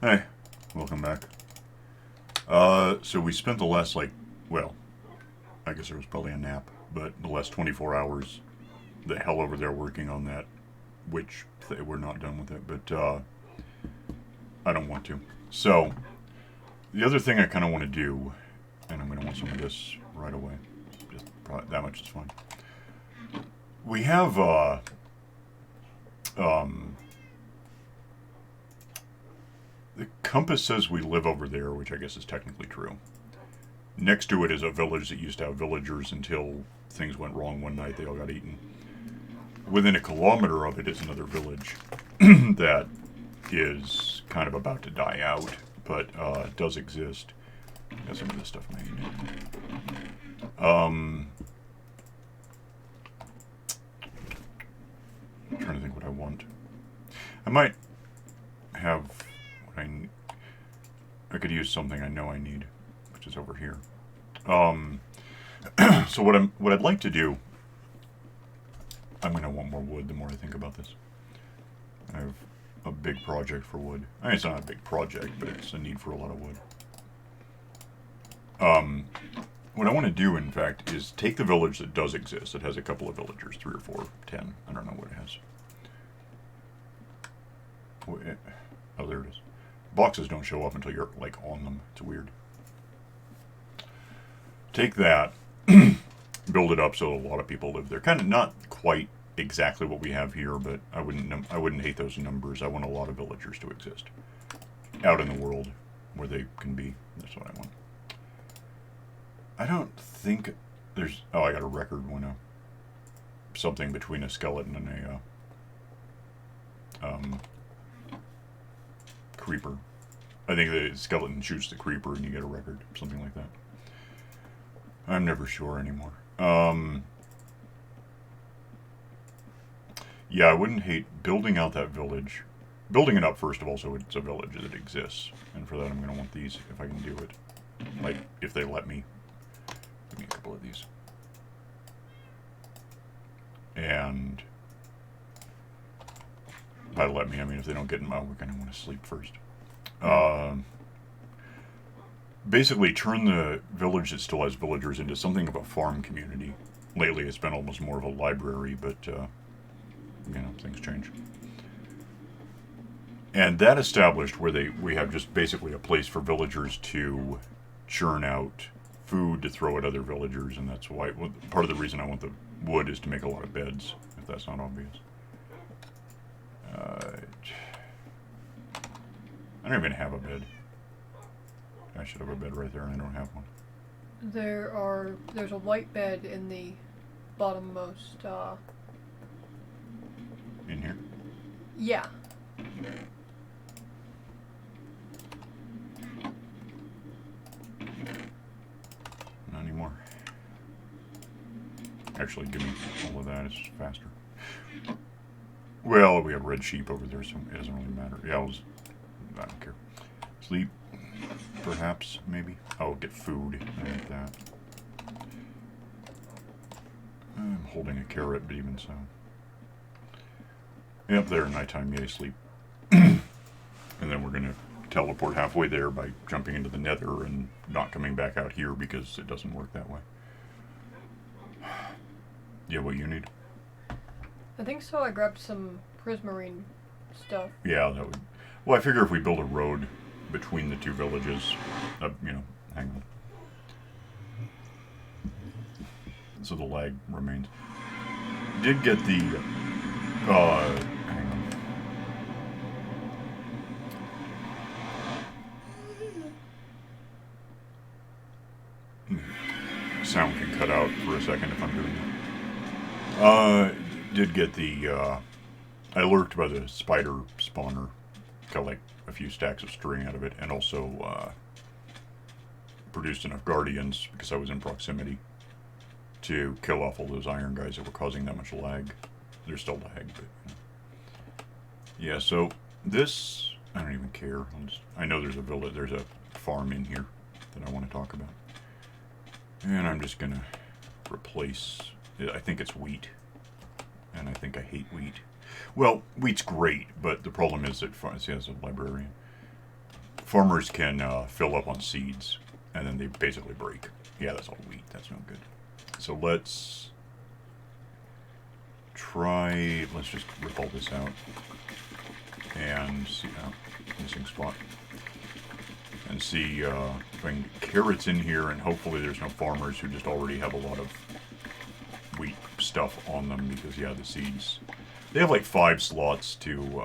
Hey, welcome back. So we spent the last, well, I guess there was probably a nap, but the last 24 hours, the hell over there working on that, which we're not done with it, but I don't want to. So, the other thing I kind of want to do, and I'm going to want some of this right away, just probably that much is fine. We have, um, the compass says we live over there, which I guess is technically true. Next to it is a village that used to have villagers until things went wrong one night. They all got eaten. Within a kilometer of it is another village that is kind of about to die out, but does exist. Got some of this stuff made. I'm trying to think what I want. I might have what I could use something I know I need, which is over here. So what I'd like to do, I'm gonna want more wood the more I think about this. I have a big project for wood. I mean, it's not a big project, but it's a need for a lot of wood. What I want to do, in fact, is take the village that does exist. It has a couple of villagers, 3 or 4, 10. I don't know what it has. Oh, there it is. Boxes don't show up until you're, on them. It's weird. Take that, build it up so a lot of people live there. Kind of not quite exactly what we have here, but I wouldn't hate those numbers. I want a lot of villagers to exist out in the world where they can be. That's what I want. I don't think there's. Oh, I got a record when something between a skeleton and a creeper. I think the skeleton shoots the creeper and you get a record, something like that. I'm never sure anymore. Yeah, I wouldn't hate building out that village. Building it up, first of all, so it's a village that exists. And for that, I'm going to want these, if I can do it. If they let me. Give me a couple of these. And by let me, I mean if they don't get in my, we're going to want to sleep first. Basically turn the village that still has villagers into something of a farm community. Lately it's been almost more of a library, but things change. And that established where we have just basically a place for villagers to churn out food to throw at other villagers, and that's why part of the reason I want the wood is to make a lot of beds, if that's not obvious. I don't even have a bed. I should have a bed right there, and I don't have one. There's a white bed in the bottommost, In here? yeah. Not anymore. Actually, give me all of that, it's faster. Well, we have red sheep over there, so it doesn't really matter. Yeah, I don't care. Sleep. Perhaps, maybe. Oh, get food. I need that. I'm holding a carrot, but even so. Yep, there, nighttime, yay, sleep. And then we're going to teleport halfway there by jumping into the nether and not coming back out here because it doesn't work that way. Yeah, what you need? I think so. I grabbed some prismarine stuff. Yeah, that would... Well, I figure if we build a road between the two villages, hang on. So the lag remains. Did get the, hang on. Sound can cut out for a second if I'm doing that. Did get the, I lurked by the spider spawner. Got a few stacks of string out of it, and also produced enough guardians because I was in proximity to kill off all those iron guys that were causing that much lag. They're still lag, but yeah. So this, I don't even care. I know there's a village, there's a farm in here that I want to talk about, and I'm just gonna replace. I think it's wheat, and I think I hate wheat. Well, wheat's great, but the problem is that, see, as a librarian, farmers can fill up on seeds, and then they basically break. Yeah, that's all wheat. That's no good. So let's try. Let's just rip all this out and see. Missing spot. And see if I can get carrots in here, and hopefully there's no farmers who just already have a lot of wheat stuff on them, because yeah, the seeds, they have like 5 slots to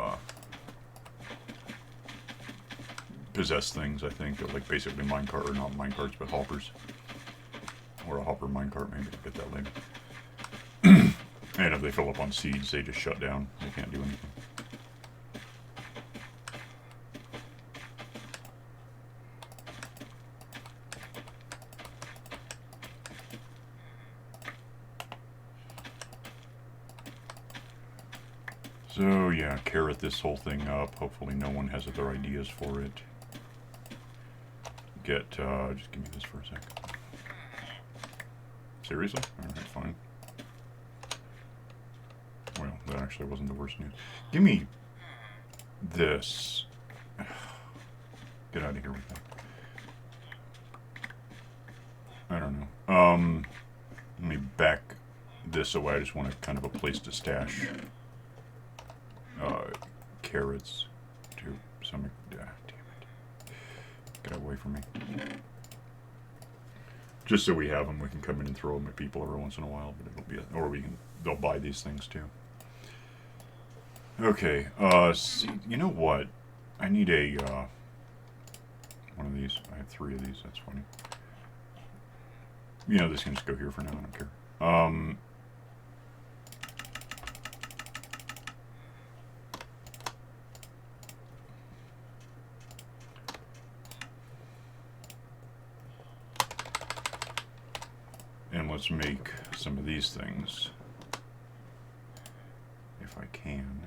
possess things. I think they're like basically minecart, or not minecarts, but hoppers, or a hopper minecart. Maybe I'll get that later. And if they fill up on seeds, they just shut down. They can't do anything. So yeah, carrot this whole thing up. Hopefully no one has other ideas for it. Just give me this for a sec. Seriously? Alright, fine. Well, that actually wasn't the worst news. Give me this. Get out of here with that. I don't know. Let me back this away. I just want kind of a place to stash carrots to some. Damn it! Get away from me. Just so we have them, we can come in and throw them at people every once in a while. But it'll be, or we can. They'll buy these things too. Okay. See, you know what? I need a one of these. I have 3 of these. That's funny. You know, this can just go here for now. I don't care. And let's make some of these things, if I can.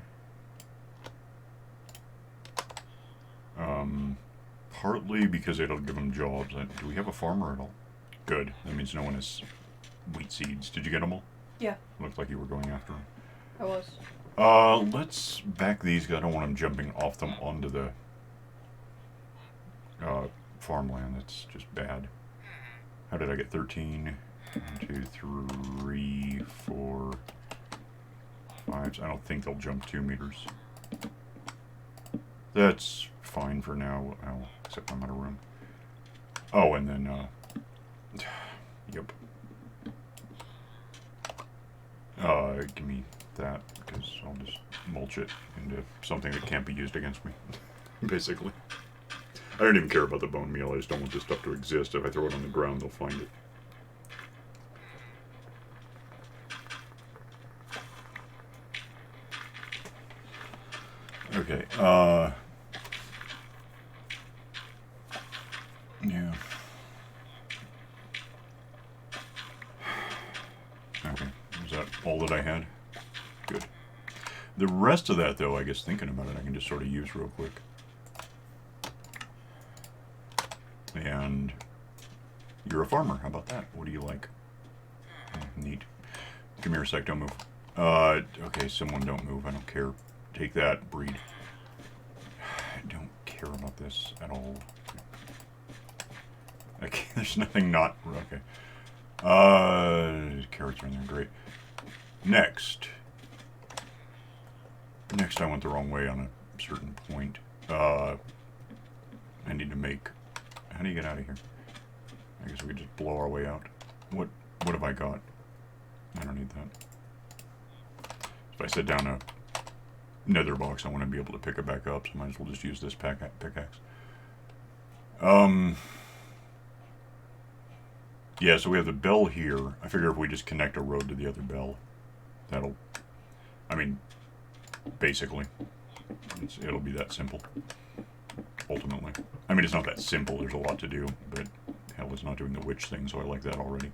Partly because it'll give them jobs. Do we have a farmer at all? Good. That means no one has wheat seeds. Did you get them all? Yeah. Looked like you were going after them. I was. Let's back these, because I don't want them jumping off them onto the farmland. That's just bad. How did I get 13? 1, 2, 3, 4, 5. I don't think they'll jump 2 meters. That's fine for now. Well, except I'm out of room. Oh, and then, yep. Give me that, because I'll just mulch it into something that can't be used against me, basically. I don't even care about the bone meal. I just don't want this stuff to exist. If I throw it on the ground, they'll find it. Okay, yeah. Okay, is that all that I had? Good. The rest of that, though, I guess thinking about it, I can just sort of use real quick. And you're a farmer. How about that? What do you like? Neat. Come here a sec, don't move. Okay, someone don't move. I don't care. Take that, breed. I don't care about this at all. Okay, there's nothing not... Okay. Carrots are in there, great. Next, I went the wrong way on a certain point. I need to make... How do you get out of here? I guess we could just blow our way out. What have I got? I don't need that. If I set down a nether box, I want to be able to pick it back up, so I might as well just use this pickaxe. Yeah, so we have the bell here. I figure if we just connect a road to the other bell, that'll... I mean, basically, it'll be that simple, ultimately. I mean, it's not that simple. There's a lot to do, but hell, it's not doing the witch thing, so I like that already.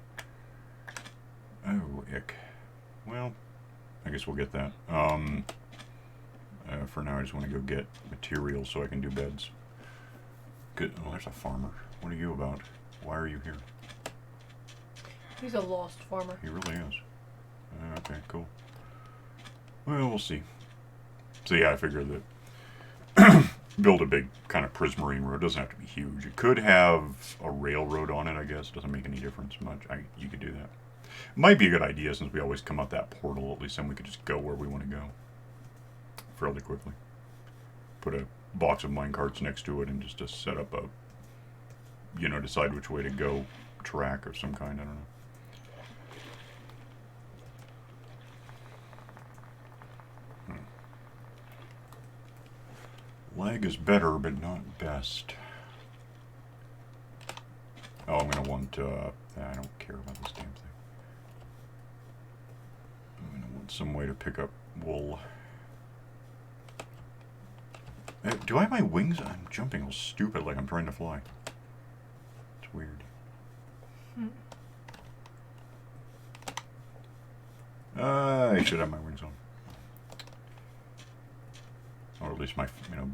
Oh, ick. Well, I guess we'll get that. For now, I just want to go get materials so I can do beds. Good. Oh, there's a farmer. What are you about? Why are you here? He's a lost farmer. He really is. Okay, cool. Well, we'll see. So yeah, I figure that build a big kind of prismarine road. It doesn't have to be huge. It could have a railroad on it, I guess. Doesn't make any difference much. You could do that. Might be a good idea since we always come out that portal. At least then we could just go where we want to go fairly quickly. Put a box of minecarts next to it and just to set up a, decide which way to go track of some kind. I don't know. Lag is better, but not best. Oh, I'm going to want, I don't care about this damn thing. I'm going to want some way to pick up wool. Do I have my wings? I'm jumping all stupid like I'm trying to fly. It's weird. I should have my wings on. Or at least my,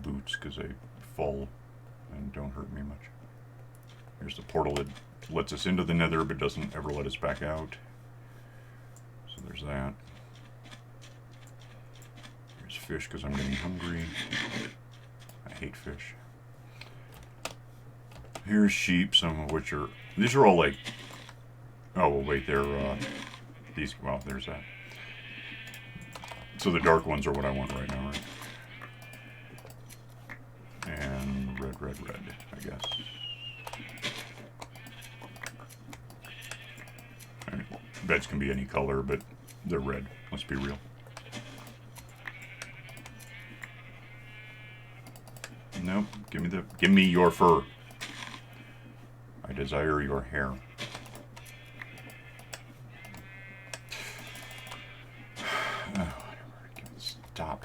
boots, because they fall and don't hurt me much. Here's the portal that lets us into the nether, but doesn't ever let us back out. So there's that. Here's fish, because I'm getting hungry. I hate fish. Here's sheep, some of which are... These are all like... Oh, well, wait, they're... These... Well, there's that. So the dark ones are what I want right now, right? And red, I guess. Right. Beds can be any color, but they're red. Let's be real. Nope. Give me your fur. I desire your hair. Oh, stop.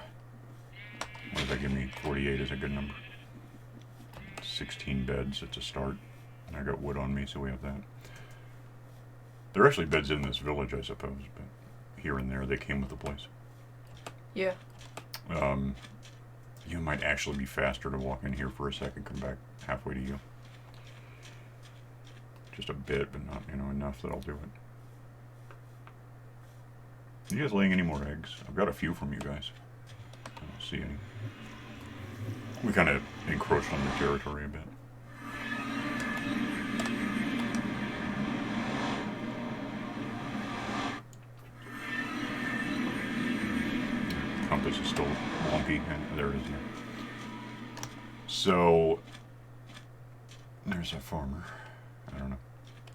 What if I give me 48 is a good number? 16 beds, it's a start. And I got wood on me, so we have that. There are actually beds in this village, I suppose, but here and there they came with the place. Yeah. You might actually be faster to walk in here for a second, come back halfway to you. Just a bit, but not, enough that I'll do it. Are you guys laying any more eggs? I've got a few from you guys. I don't see any. We kind of encroached on their territory a bit. Compass is still wonky, and there it is here. So, there's a farmer. I don't know.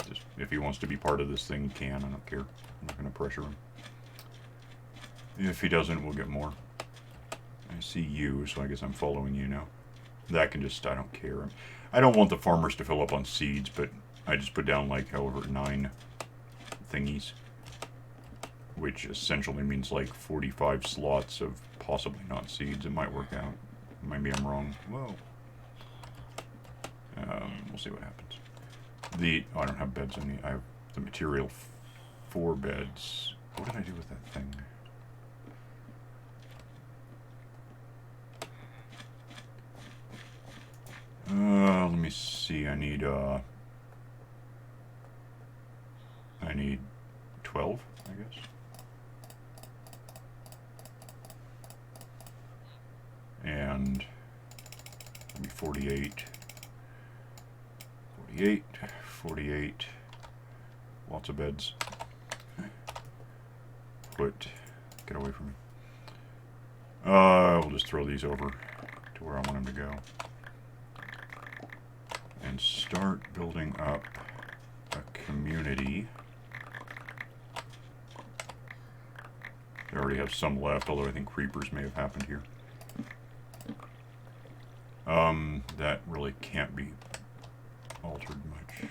Just if he wants to be part of this thing, he can. I don't care. I'm not going to pressure him. If he doesn't, we'll get more. I see you, so I guess I'm following you now. That can just, I don't care. I don't want the farmers to fill up on seeds, but I just put down like however 9 thingies. Which essentially means like 45 slots of possibly not seeds. It might work out. Maybe I'm wrong. Whoa. We'll see what happens. I don't have beds I have the material for beds. What did I do with that thing? Let me see. I need 12, I guess. And maybe 48. 48. Lots of beds. Get away from me. We'll just throw these over to where I want them to go. And start building up a community. They already have some left, although I think creepers may have happened here. That really can't be altered much.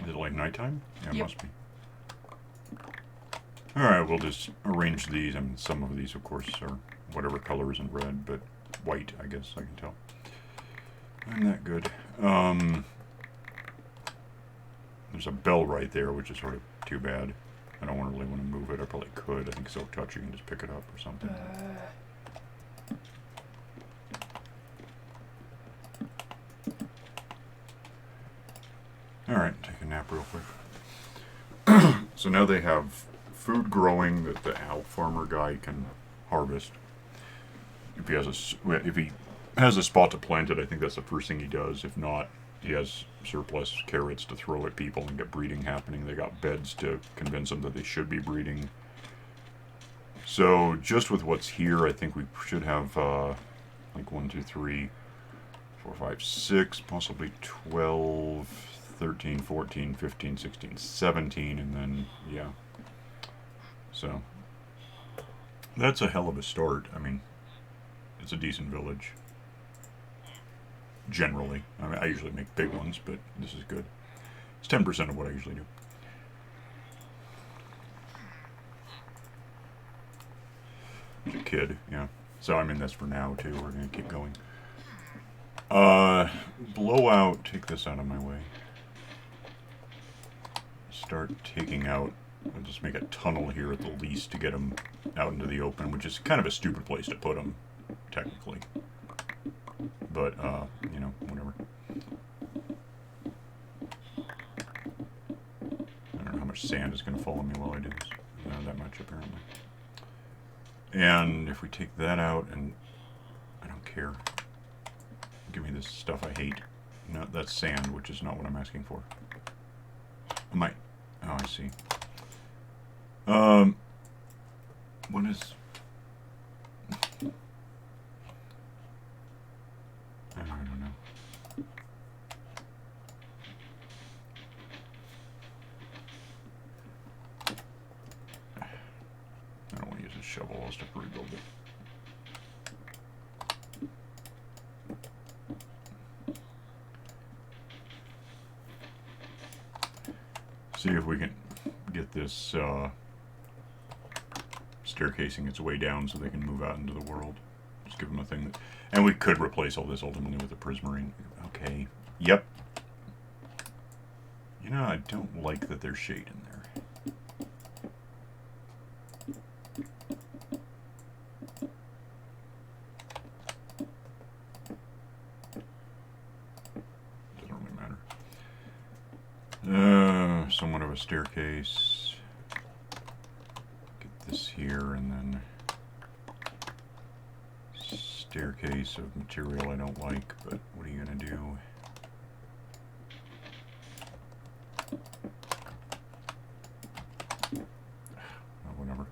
Is it like nighttime? Yeah, it must be. Alright, we'll just arrange these. I mean, some of these, of course, are whatever color is in red, but white, I guess I can tell. I'm that good. There's a bell right there, which is sort of too bad. I don't really want to move it. I probably could. I think Silk Touch, you can just pick it up or something. Alright, take a nap real quick. So now they have food growing that the owl farmer guy can harvest. If he has a spot to plant it, I think that's the first thing he does. If not, he has surplus carrots to throw at people and get breeding happening. They got beds to convince them that they should be breeding. So just with what's here, I think we should have like 1, 2, 3, 4, 5, 6, possibly 12, 13, 14, 15, 16, 17, and then, yeah. So that's a hell of a start. I mean, it's a decent village. Generally. I mean, I usually make big ones, but this is good. It's 10% of what I usually do. As a kid, yeah. So I'm in this for now, too. We're going to keep going. Blowout. Take this out of my way. Start taking out... I'll just make a tunnel here at the least to get them out into the open, which is kind of a stupid place to put them, technically. But, you know, whatever. I don't know how much sand is going to fall on me while I do this. Not that much, apparently. And if we take that out, and I don't care. Give me this stuff I hate. No, that's sand, which is not what I'm asking for. I might... Oh, I see. What is... I don't know. I don't want to use a shovel. I'll just have to rebuild it. See if we can get this staircasing its way down so they can move out into the world. Just give them a thing that... And we could replace all this ultimately with a prismarine. Okay. Yep. You know, I don't like that there's shade in there. Doesn't really matter. Somewhat of a staircase. Get this here and then... Staircase of material I don't like, but what are you gonna do? Oh, whatever.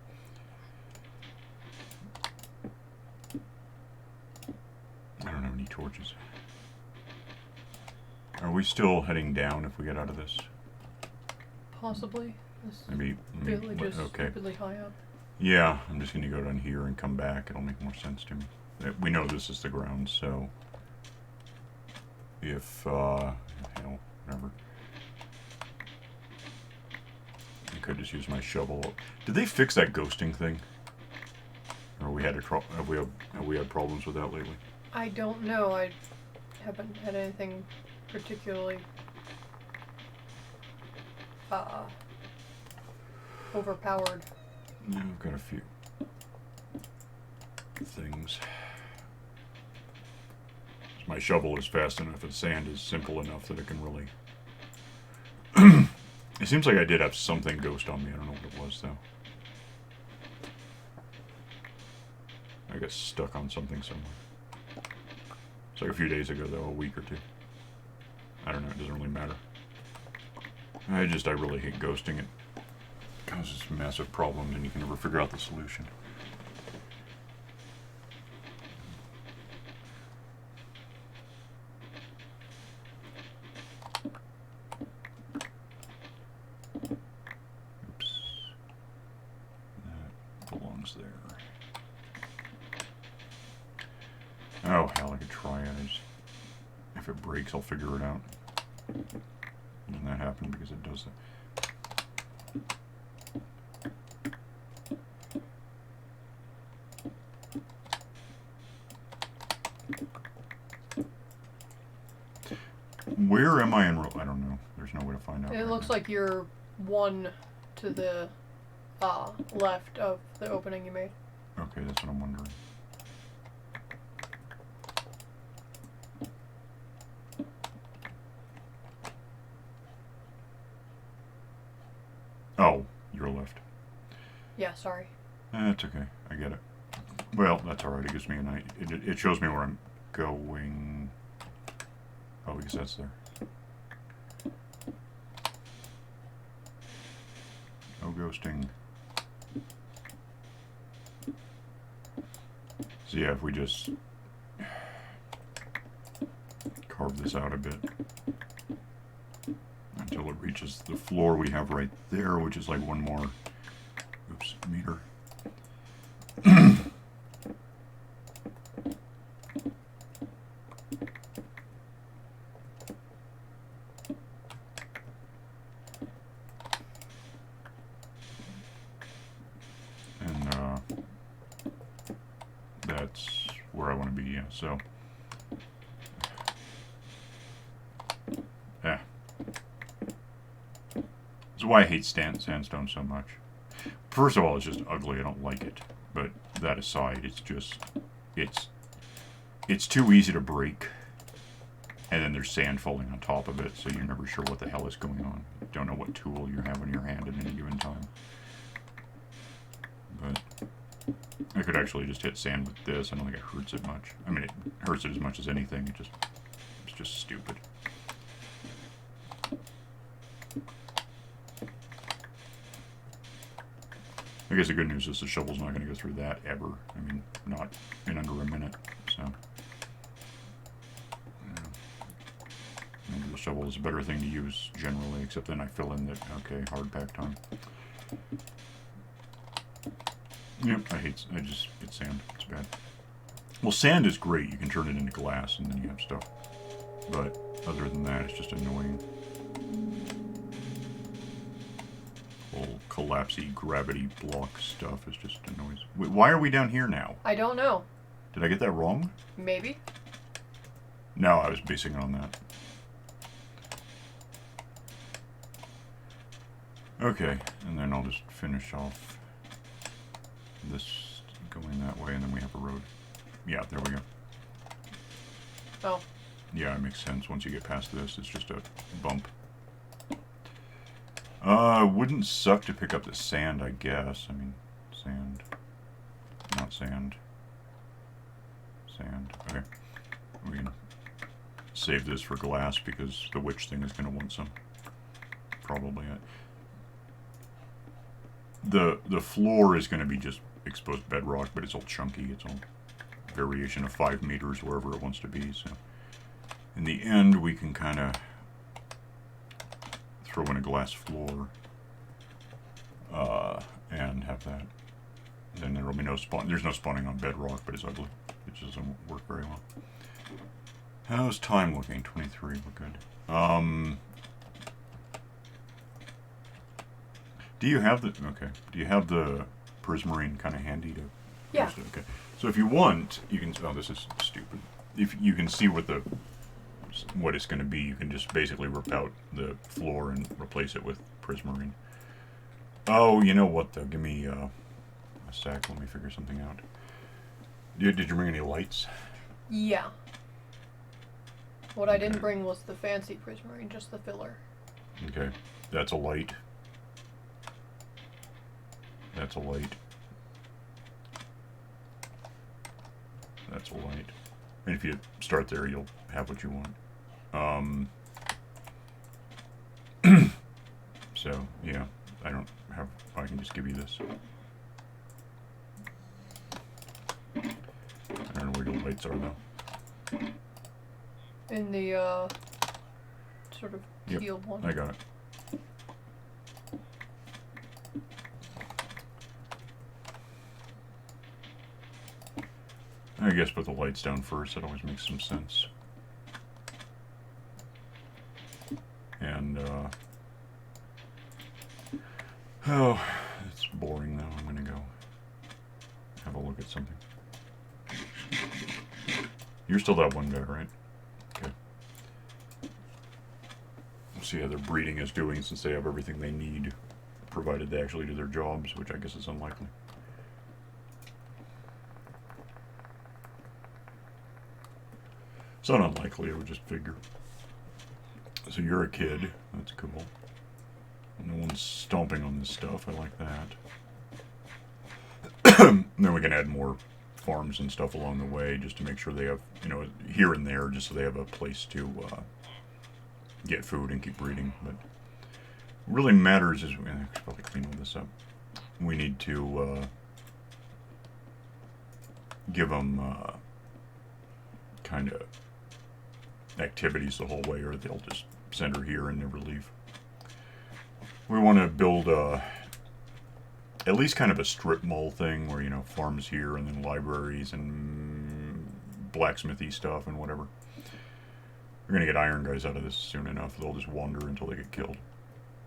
I don't have any torches. Are we still heading down if we get out of this? Possibly. Maybe Really just okay. stupidly high up. Yeah, I'm just gonna go down here and come back. It'll make more sense to me. We know this is the ground, so if hell, whatever. I could just use my shovel. Did they fix that ghosting thing? Or have we had problems with that lately? I don't know. I haven't had anything particularly overpowered. Yeah, I've got a few things. My shovel is fast enough and sand is simple enough that it can really... It seems like I did have something ghost on me. I don't know what it was, though. I got stuck on something somewhere. It's like a few days ago, though, a week or two. I don't know, it doesn't really matter. I really hate ghosting. It causes massive problems and you can never figure out the solution. Oh, hell, I could try it. If it breaks, I'll figure it out. Doesn't that happen because it does that? Where am I in row? I don't know. There's no way to find out. It looks like you're one to the left of the opening you made. Okay, that's what I'm wondering. Oh, your left. Yeah, sorry. That's okay. I get it. Well, that's alright. It gives me a night. It shows me where I'm going. Oh, because that's there. No ghosting. So yeah, if we just carve this out a bit until it reaches the floor we have right there, which is like one more, oops, meter. And that's where I want to be, yeah, so. Yeah. That's why I hate sandstone so much. First of all, it's just ugly. I don't like it. But that aside, it's just it's too easy to break. And then there's sand falling on top of it, so you're never sure what the hell is going on. You don't know what tool you have in your hand at any given time. But I could actually just hit sand with this. I don't think it hurts it much. I mean, it hurts it as much as anything. It's just stupid. I guess the good news is the shovel's not going to go through that ever. I mean, not in under a minute, so. Yeah. Maybe the shovel is a better thing to use generally, except then I fill in that, okay, hard pack time. Yep, it's sand. It's bad. Well, sand is great. You can turn it into glass and then you have stuff. But other than that, it's just annoying. Whole collapsy gravity block stuff is just annoying. Wait, why are we down here now? I don't know. Did I get that wrong? Maybe. No, I was basing it on that. Okay, and then I'll just finish off this going that way, and then we have a road. Yeah, there we go. Oh. Yeah, it makes sense. Once you get past this, it's just a bump. Wouldn't suck to pick up the sand, I guess. I mean, sand. Not sand. Sand. Okay. We can save this for glass because the witch thing is going to want some. Probably. The floor is going to be just exposed bedrock, but it's all chunky. It's all variation of 5 meters wherever it wants to be. So in the end, we can kind of throw in a glass floor and have that. Then there will be no spawn. There's no spawning on bedrock, but it's ugly. It just doesn't work very well. How's time looking? 23. We're good. Do you have the Do you have the prismarine kind of handy to? Yeah. Post it? Okay. So if you want, you can. Oh, this is stupid. If you can see what it's going to be, you can just basically rip out the floor and replace it with prismarine. Oh, you know what though? Give me a sec. Let me figure something out. Did you bring any lights? Yeah. What I didn't bring was the fancy prismarine, just the filler. Okay, that's a light. That's a light. That's a light. And if you start there, you'll have what you want. So, yeah, I don't have... I can just give you this. I don't know where your lights are, though. In the, sort of teal one. I got it. I guess put the lights down first. That always makes some sense. And, oh, it's boring though. I'm gonna go have a look at something. You're still that one guy, right? Okay. We'll see how their breeding is doing since they have everything they need, provided they actually do their jobs, which I guess is unlikely. It's not unlikely, I would just figure. So you're a kid. That's cool. No one's stomping on this stuff. I like that. And then we can add more farms and stuff along the way just to make sure they have, here and there, just so they have a place to get food and keep breeding. But what really matters is, I should probably clean all this up. We need to give them kind of activities the whole way, or they'll just send her here and never leave. We want to build at least kind of a strip mall thing where, farms here and then libraries and blacksmithy stuff and whatever. We're going to get iron guys out of this soon enough. They'll just wander until they get killed.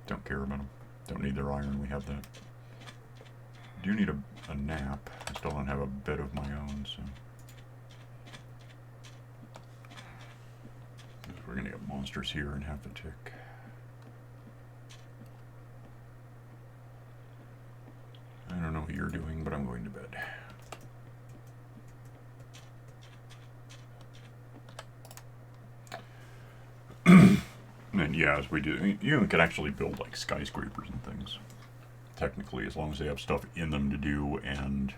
Don't care about them. Don't need their iron. We have that. Do need a nap. I still don't have a bed of my own, so. We're going to get monsters here in half a tick. I don't know what you're doing, but I'm going to bed. And yeah, as we do, you can actually build like skyscrapers and things. Technically, as long as they have stuff in them to do, and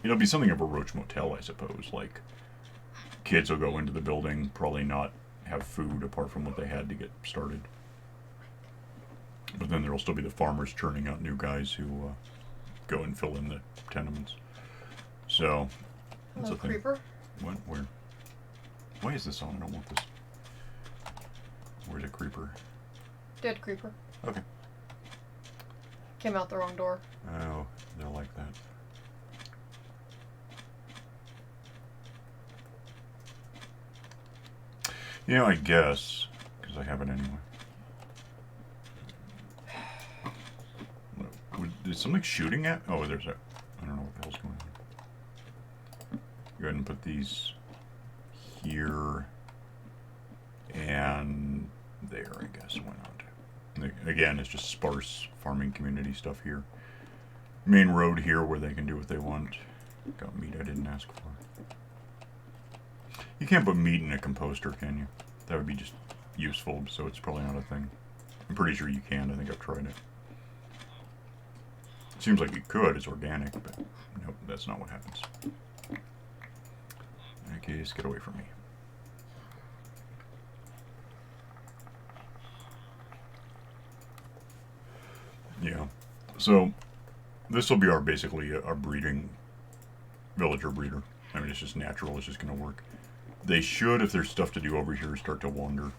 it'll be something of a Roach Motel, I suppose. Like, kids will go into the building, probably not have food apart from what they had to get started. But then there'll still be the farmers churning out new guys who go and fill in the tenements. So, that's a thing. Creeper? What? Where? Why is this on? I don't want this. Where's a creeper? Dead creeper. Okay. Came out the wrong door. Oh, they're like that. I guess, because I have it anyway. Is something shooting at? Oh, there's a. I don't know what the hell's going on. Go ahead and put these here and there, I guess. Why not? Again, it's just sparse farming community stuff here. Main road here where they can do what they want. Got meat I didn't ask for. You can't put meat in a composter, can you? That would be just useful, so it's probably not a thing. I'm pretty sure you can. I think I've tried it. Seems like you could. It's organic, but nope, that's not what happens. Okay, just get away from me. Yeah. So this will be basically our breeding villager breeder. I mean, it's just natural. It's just going to work. They should, if there's stuff to do over here, start to wander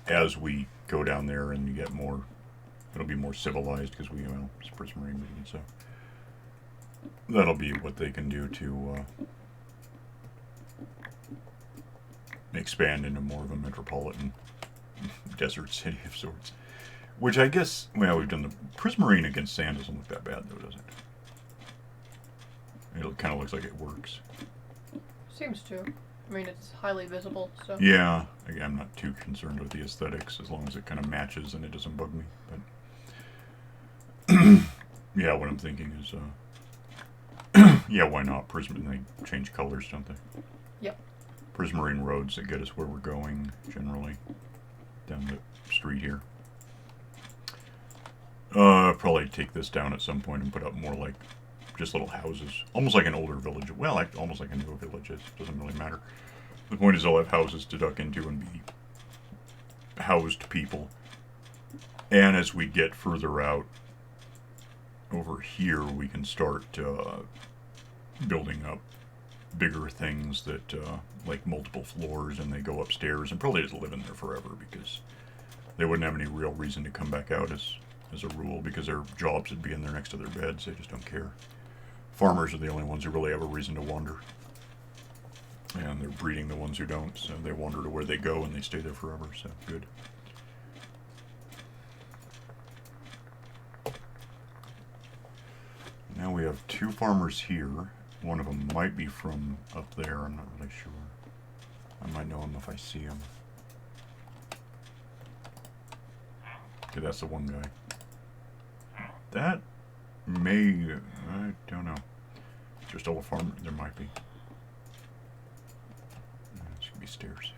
as we go down there and you get more. It'll be more civilized because it's prismarine breeding, so that'll be what they can do to expand into more of a metropolitan desert city of sorts. Which I guess, we've done the prismarine against sand doesn't look that bad though, does it? It kind of looks like it works. Seems to. I mean, it's highly visible, so. Yeah, again, I'm not too concerned with the aesthetics as long as it kind of matches and it doesn't bug me. But yeah, what I'm thinking is, yeah, why not? They change colors, don't they? Yep. Prismarine roads that get us where we're going, generally, down the street here. Probably take this down at some point and put up more like just little houses, almost like an older village. Well, almost like a newer village. It doesn't really matter. The point is, they'll have houses to duck into and be housed people. And as we get further out over here, we can start building up bigger things that like multiple floors, and they go upstairs and probably just live in there forever because they wouldn't have any real reason to come back out as a rule, because their jobs would be in there next to their beds. They just don't care. Farmers are the only ones who really have a reason to wander. And they're breeding the ones who don't, so they wander to where they go and they stay there forever, so good. Now we have two farmers here. One of them might be from up there, I'm not really sure. I might know him if I see him. Okay, that's the one guy. That may... I don't know. Is there still a farmer? There might be. This could be stairs.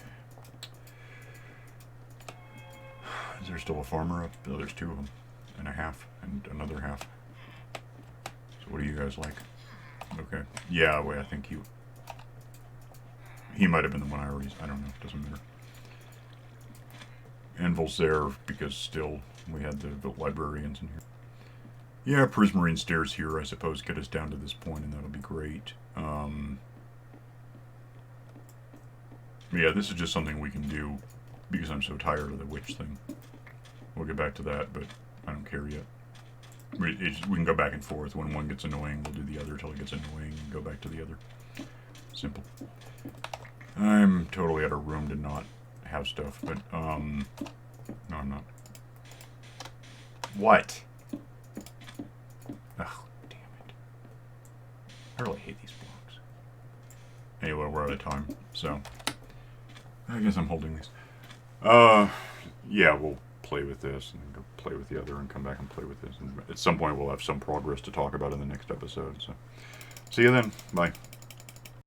Is there still a farmer up? Oh, there's two of them. And a half. And another half. So what do you guys like? Okay. Yeah, wait, I think he might have been the one I already... I don't know. Doesn't matter. Anvil's there because still we had the librarians in here. Yeah, Prismarine stairs here, I suppose, get us down to this point, and that'll be great. Yeah, this is just something we can do because I'm so tired of the witch thing. We'll get back to that, but I don't care yet. We can go back and forth. When one gets annoying, we'll do the other till it gets annoying and go back to the other. Simple. I'm totally out of room to not have stuff, but, no, I'm not. What? Oh, damn it. I really hate these blocks. Anyway, we're out of time, so I guess I'm holding these. Yeah, we'll play with this and then go play with the other and come back and play with this. And at some point, we'll have some progress to talk about in the next episode, so see you then. Bye.